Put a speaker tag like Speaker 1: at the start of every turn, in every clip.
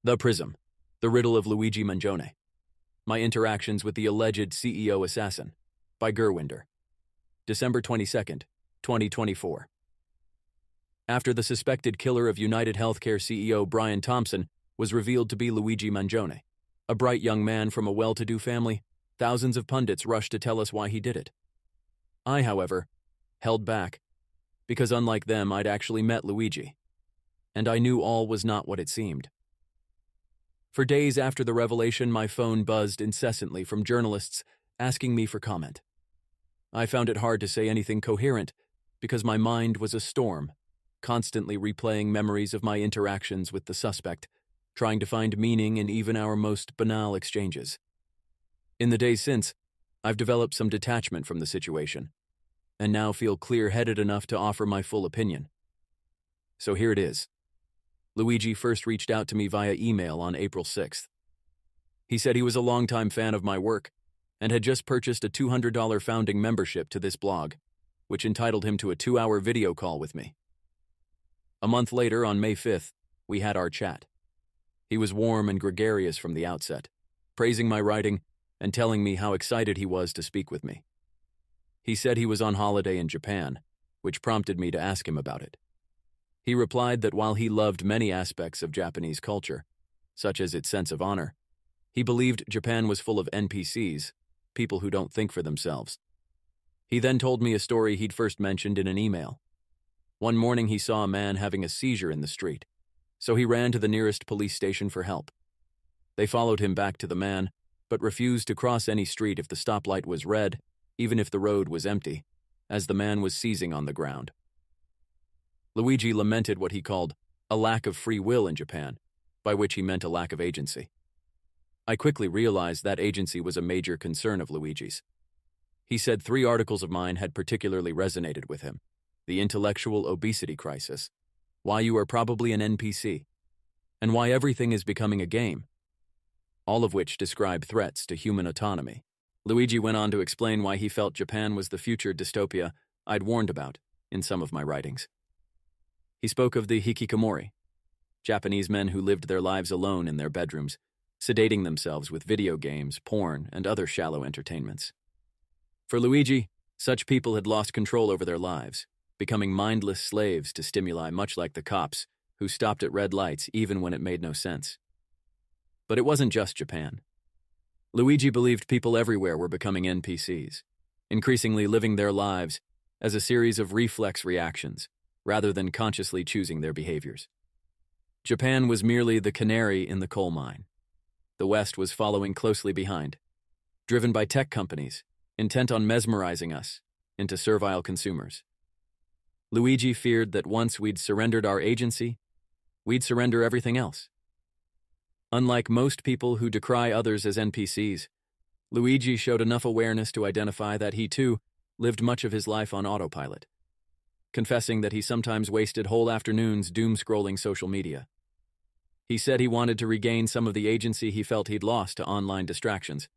Speaker 1: The Prism, The Riddle of Luigi Mangione. My Interactions with the Alleged CEO Assassin, by Gurwinder. December 22nd, 2024. After the suspected killer of United Healthcare CEO Brian Thompson was revealed to be Luigi Mangione, a bright young man from a well-to-do family, thousands of pundits rushed to tell us why he did it. I, however, held back, because unlike them, I'd actually met Luigi, and I knew all was not what it seemed. For days after the revelation, my phone buzzed incessantly from journalists asking me for comment. I found it hard to say anything coherent because my mind was a storm, constantly replaying memories of my interactions with the suspect, trying to find meaning in even our most banal exchanges. In the days since, I've developed some detachment from the situation, and now feel clear-headed enough to offer my full opinion. So here it is. Luigi first reached out to me via email on April 6th. He said he was a longtime fan of my work and had just purchased a $200 founding membership to this blog, which entitled him to a 2-hour video call with me. A month later, on May 5th, we had our chat. He was warm and gregarious from the outset, praising my writing and telling me how excited he was to speak with me. He said he was on holiday in Japan, which prompted me to ask him about it. He replied that while he loved many aspects of Japanese culture, such as its sense of honor, he believed Japan was full of NPCs, people who don't think for themselves. He then told me a story he'd first mentioned in an email. One morning he saw a man having a seizure in the street, so he ran to the nearest police station for help. They followed him back to the man, but refused to cross any street if the stoplight was red, even if the road was empty, as the man was seizing on the ground. Luigi lamented what he called a lack of free will in Japan, by which he meant a lack of agency. I quickly realized that agency was a major concern of Luigi's. He said 3 articles of mine had particularly resonated with him: the intellectual obesity crisis, why you are probably an NPC, and why everything is becoming a game, all of which describe threats to human autonomy. Luigi went on to explain why he felt Japan was the future dystopia I'd warned about in some of my writings. He spoke of the hikikomori, Japanese men who lived their lives alone in their bedrooms, sedating themselves with video games, porn, and other shallow entertainments. For Luigi, such people had lost control over their lives, becoming mindless slaves to stimuli much like the cops who stopped at red lights even when it made no sense. But it wasn't just Japan. Luigi believed people everywhere were becoming NPCs, increasingly living their lives as a series of reflex reactions, rather than consciously choosing their behaviors. Japan was merely the canary in the coal mine. The West was following closely behind, driven by tech companies, intent on mesmerizing us into servile consumers. Luigi feared that once we'd surrendered our agency, we'd surrender everything else. Unlike most people who decry others as NPCs, Luigi showed enough awareness to identify that he, too, lived much of his life on autopilot, confessing that he sometimes wasted whole afternoons doom-scrolling social media. He said he wanted to regain some of the agency he felt he'd lost to online distractions,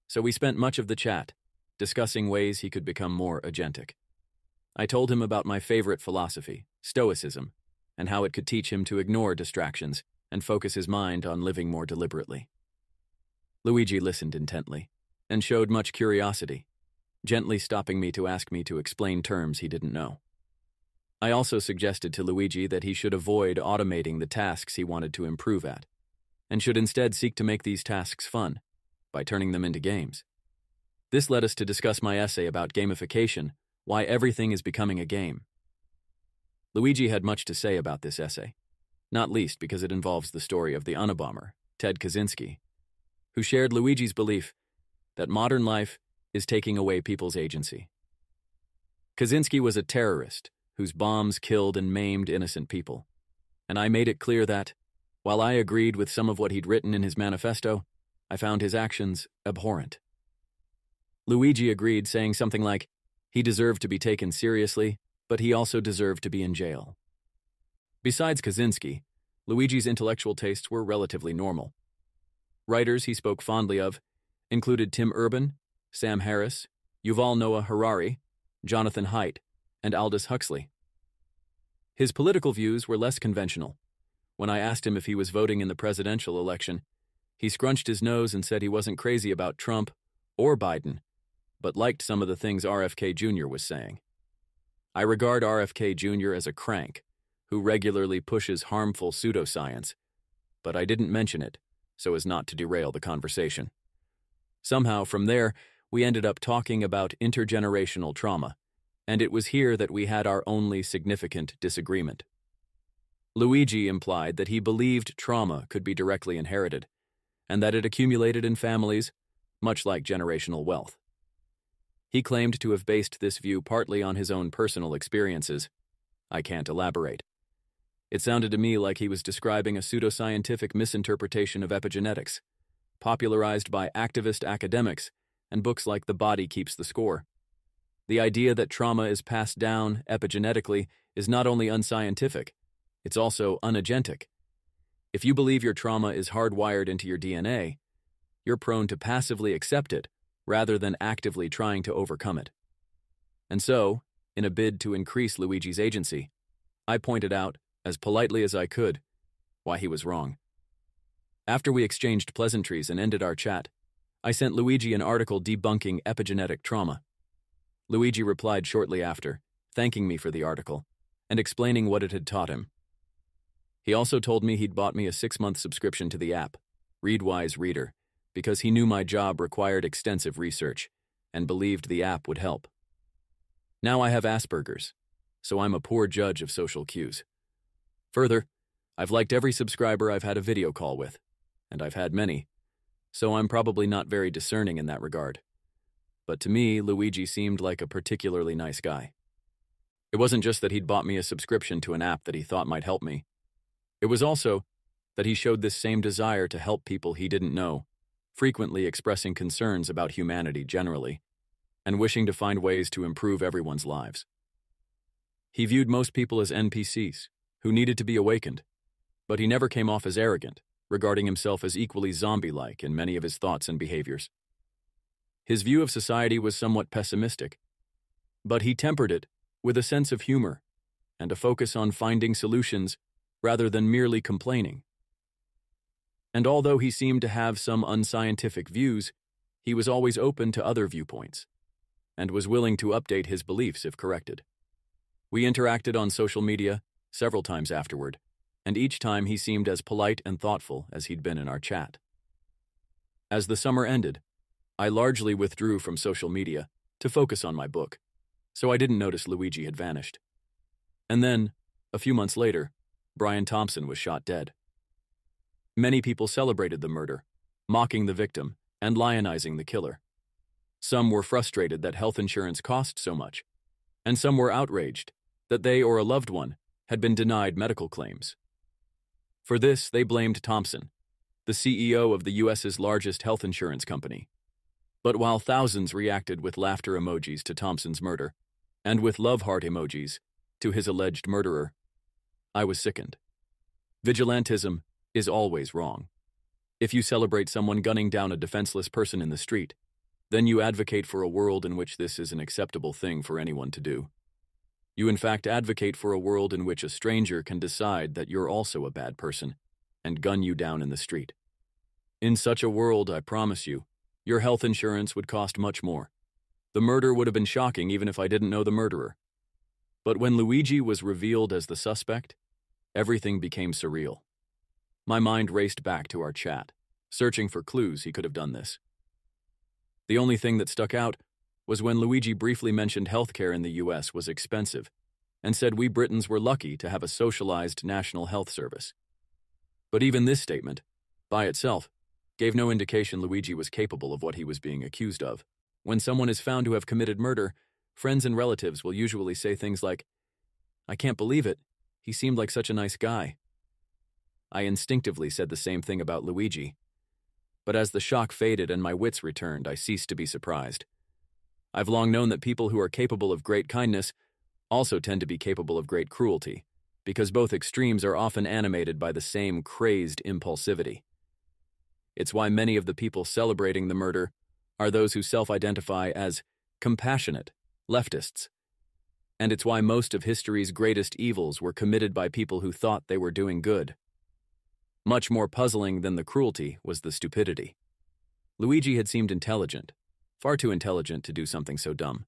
Speaker 1: so we spent much of the chat discussing ways he could become more agentic. I told him about my favorite philosophy, Stoicism, and how it could teach him to ignore distractions and focus his mind on living more deliberately. Luigi listened intently and showed much curiosity, gently stopping me to ask me to explain terms he didn't know. I also suggested to Luigi that he should avoid automating the tasks he wanted to improve at, and should instead seek to make these tasks fun by turning them into games. This led us to discuss my essay about gamification, why everything is becoming a game. Luigi had much to say about this essay, not least because it involves the story of the Unabomber, Ted Kaczynski, who shared Luigi's belief that modern life is taking away people's agency. Kaczynski was a terrorist whose bombs killed and maimed innocent people, and I made it clear that, while I agreed with some of what he'd written in his manifesto, I found his actions abhorrent. Luigi agreed, saying something like, he deserved to be taken seriously, but he also deserved to be in jail. Besides Kaczynski, Luigi's intellectual tastes were relatively normal. Writers he spoke fondly of included Tim Urban, Sam Harris, Yuval Noah Harari, Jonathan Haidt, and Aldous Huxley. His political views were less conventional. When I asked him if he was voting in the presidential election, he scrunched his nose and said he wasn't crazy about Trump or Biden, but liked some of the things RFK Jr. was saying. I regard RFK Jr. as a crank who regularly pushes harmful pseudoscience, but I didn't mention it so as not to derail the conversation. Somehow, from there, we ended up talking about intergenerational trauma, and it was here that we had our only significant disagreement. Luigi implied that he believed trauma could be directly inherited, and that it accumulated in families, much like generational wealth. He claimed to have based this view partly on his own personal experiences. I can't elaborate. It sounded to me like he was describing a pseudoscientific misinterpretation of epigenetics, popularized by activist academics and books like The Body Keeps the Score. The idea that trauma is passed down epigenetically is not only unscientific, it's also unagentic. If you believe your trauma is hardwired into your DNA, you're prone to passively accept it rather than actively trying to overcome it. And so, in a bid to increase Luigi's agency, I pointed out, as politely as I could, why he was wrong. After we exchanged pleasantries and ended our chat, I sent Luigi an article debunking epigenetic trauma. Luigi replied shortly after, thanking me for the article and explaining what it had taught him. He also told me he'd bought me a 6-month subscription to the app, Readwise Reader, because he knew my job required extensive research and believed the app would help. Now I have Asperger's, so I'm a poor judge of social cues. Further, I've liked every subscriber I've had a video call with, and I've had many, so I'm probably not very discerning in that regard. But to me, Luigi seemed like a particularly nice guy. It wasn't just that he'd bought me a subscription to an app that he thought might help me. It was also that he showed this same desire to help people he didn't know, frequently expressing concerns about humanity generally, and wishing to find ways to improve everyone's lives. He viewed most people as NPCs, who needed to be awakened, but he never came off as arrogant, regarding himself as equally zombie-like in many of his thoughts and behaviors. His view of society was somewhat pessimistic, but he tempered it with a sense of humor and a focus on finding solutions rather than merely complaining. And although he seemed to have some unscientific views, he was always open to other viewpoints and was willing to update his beliefs if corrected. We interacted on social media several times afterward, and each time he seemed as polite and thoughtful as he'd been in our chat. As the summer ended, I largely withdrew from social media to focus on my book, so I didn't notice Luigi had vanished. And then, a few months later, Brian Thompson was shot dead. Many people celebrated the murder, mocking the victim and lionizing the killer. Some were frustrated that health insurance cost so much, and some were outraged that they or a loved one had been denied medical claims. For this, they blamed Thompson, the CEO of the U.S.'s largest health insurance company. But while thousands reacted with laughter emojis to Thompson's murder, and with love heart emojis to his alleged murderer, I was sickened. Vigilantism is always wrong. If you celebrate someone gunning down a defenseless person in the street, then you advocate for a world in which this is an acceptable thing for anyone to do. You in fact advocate for a world in which a stranger can decide that you're also a bad person and gun you down in the street. In such a world, I promise you, your health insurance would cost much more. The murder would have been shocking even if I didn't know the murderer. But when Luigi was revealed as the suspect, everything became surreal. My mind raced back to our chat, searching for clues he could have done this. The only thing that stuck out was when Luigi briefly mentioned healthcare in the U.S. was expensive and said we Britons were lucky to have a socialized national health service. But even this statement, by itself, gave no indication Luigi was capable of what he was being accused of. When someone is found to have committed murder, friends and relatives will usually say things like, "I can't believe it. He seemed like such a nice guy." I instinctively said the same thing about Luigi. But as the shock faded and my wits returned, I ceased to be surprised. I've long known that people who are capable of great kindness also tend to be capable of great cruelty, because both extremes are often animated by the same crazed impulsivity. It's why many of the people celebrating the murder are those who self-identify as compassionate leftists. And it's why most of history's greatest evils were committed by people who thought they were doing good. Much more puzzling than the cruelty was the stupidity. Luigi had seemed intelligent, far too intelligent to do something so dumb.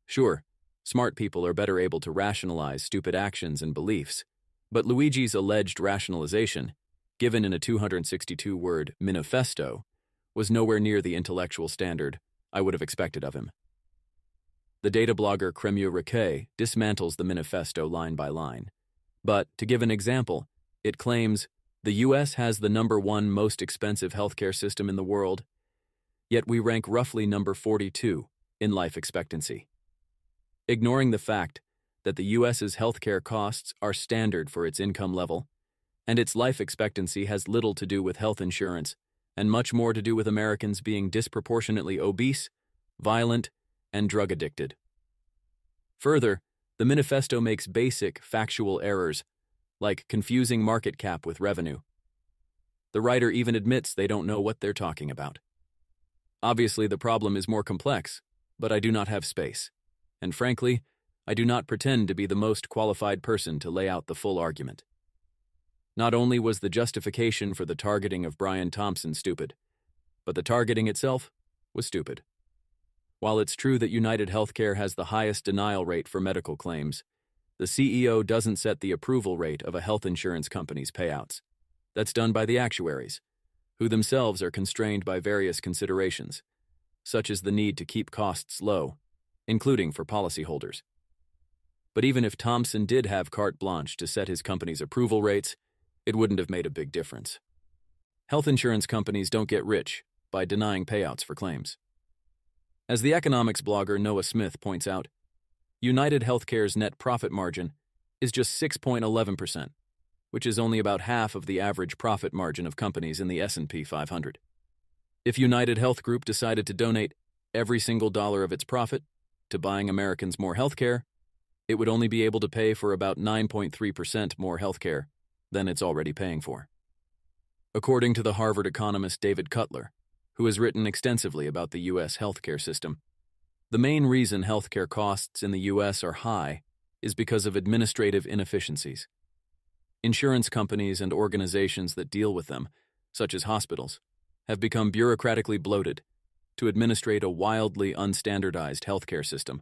Speaker 1: Sure, smart people are better able to rationalize stupid actions and beliefs, but Luigi's alleged rationalization, given in a 262-word manifesto, was nowhere near the intellectual standard I would have expected of him. The data blogger Cremio Riquet dismantles the manifesto line by line. But, to give an example, it claims the U.S. has the #1 most expensive healthcare system in the world, yet we rank roughly number 42 in life expectancy. Ignoring the fact that the U.S.'s healthcare costs are standard for its income level, and its life expectancy has little to do with health insurance and much more to do with Americans being disproportionately obese, violent, and drug-addicted. Further, the manifesto makes basic, factual errors, like confusing market cap with revenue. The writer even admits they don't know what they're talking about. Obviously, the problem is more complex, but I do not have space. And frankly, I do not pretend to be the most qualified person to lay out the full argument. Not only was the justification for the targeting of Brian Thompson stupid, but the targeting itself was stupid. While it's true that United Healthcare has the highest denial rate for medical claims, the CEO doesn't set the approval rate of a health insurance company's payouts. That's done by the actuaries, who themselves are constrained by various considerations, such as the need to keep costs low, including for policyholders. But even if Thompson did have carte blanche to set his company's approval rates, it wouldn't have made a big difference. Health insurance companies don't get rich by denying payouts for claims. As the economics blogger Noah Smith points out, United Healthcare's net profit margin is just 6.11%, which is only about half of the average profit margin of companies in the S&P 500. If United Health Group decided to donate every single dollar of its profit to buying Americans more healthcare, it would only be able to pay for about 9.3% more healthcare than it's already paying for. According to the Harvard economist David Cutler, who has written extensively about the U.S. healthcare system, the main reason healthcare costs in the U.S. are high is because of administrative inefficiencies. Insurance companies and organizations that deal with them, such as hospitals, have become bureaucratically bloated to administrate a wildly unstandardized healthcare system,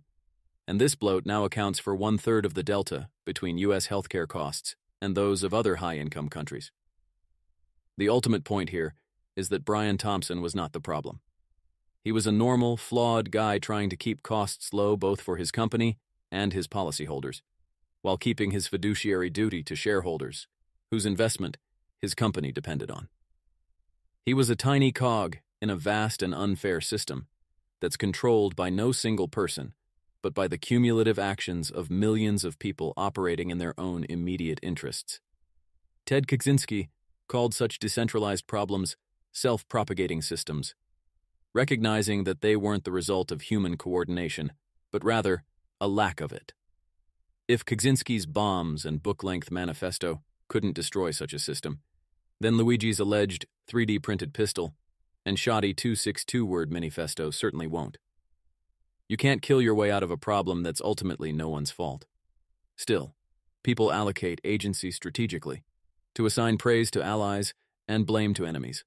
Speaker 1: and this bloat now accounts for 1/3 of the delta between U.S. healthcare costs and those of other high-income countries. The ultimate point here is that Brian Thompson was not the problem. He was a normal, flawed guy trying to keep costs low both for his company and his policyholders, while keeping his fiduciary duty to shareholders, whose investment his company depended on. He was a tiny cog in a vast and unfair system that's controlled by no single person, but by the cumulative actions of millions of people operating in their own immediate interests. Ted Kaczynski called such decentralized problems self-propagating systems, recognizing that they weren't the result of human coordination, but rather a lack of it. If Kaczynski's bombs and book-length manifesto couldn't destroy such a system, then Luigi's alleged 3D printed pistol and shoddy 262-word manifesto certainly won't. You can't kill your way out of a problem that's ultimately no one's fault. Still, people allocate agency strategically to assign praise to allies and blame to enemies.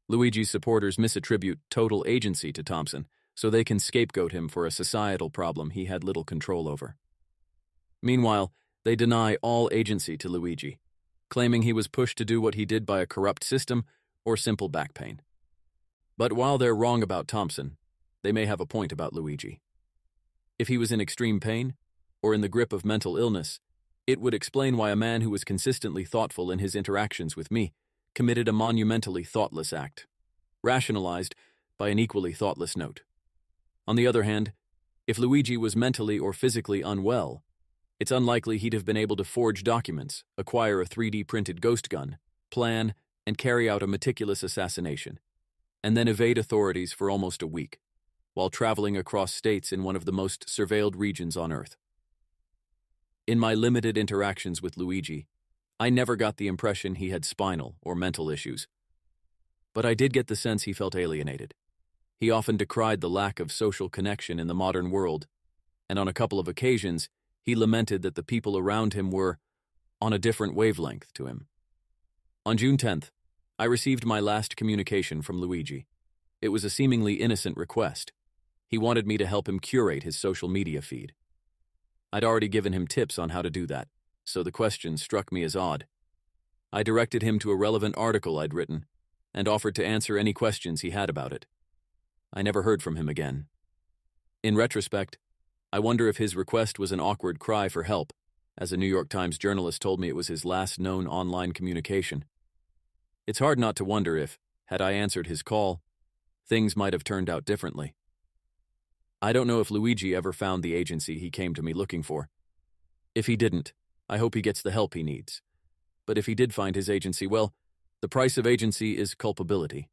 Speaker 1: Luigi's supporters misattribute total agency to Thompson so they can scapegoat him for a societal problem he had little control over. Meanwhile, they deny all agency to Luigi, claiming he was pushed to do what he did by a corrupt system or simple back pain. But while they're wrong about Thompson, they may have a point about Luigi. If he was in extreme pain or in the grip of mental illness, it would explain why a man who was consistently thoughtful in his interactions with me committed a monumentally thoughtless act, rationalized by an equally thoughtless note. On the other hand, if Luigi was mentally or physically unwell, it's unlikely he'd have been able to forge documents, acquire a 3D printed ghost gun, plan, and carry out a meticulous assassination, and then evade authorities for almost a week, while traveling across states in one of the most surveilled regions on Earth. In my limited interactions with Luigi, I never got the impression he had spinal or mental issues. But I did get the sense he felt alienated. He often decried the lack of social connection in the modern world, and on a couple of occasions, he lamented that the people around him were on a different wavelength to him. On June 10th, I received my last communication from Luigi. It was a seemingly innocent request. He wanted me to help him curate his social media feed. I'd already given him tips on how to do that, so the question struck me as odd. I directed him to a relevant article I'd written and offered to answer any questions he had about it. I never heard from him again. In retrospect, I wonder if his request was an awkward cry for help, as a New York Times journalist told me it was his last known online communication. It's hard not to wonder if, had I answered his call, things might have turned out differently. I don't know if Luigi ever found the agency he came to me looking for. If he didn't, I hope he gets the help he needs. But if he did find his agency, well, the price of agency is culpability.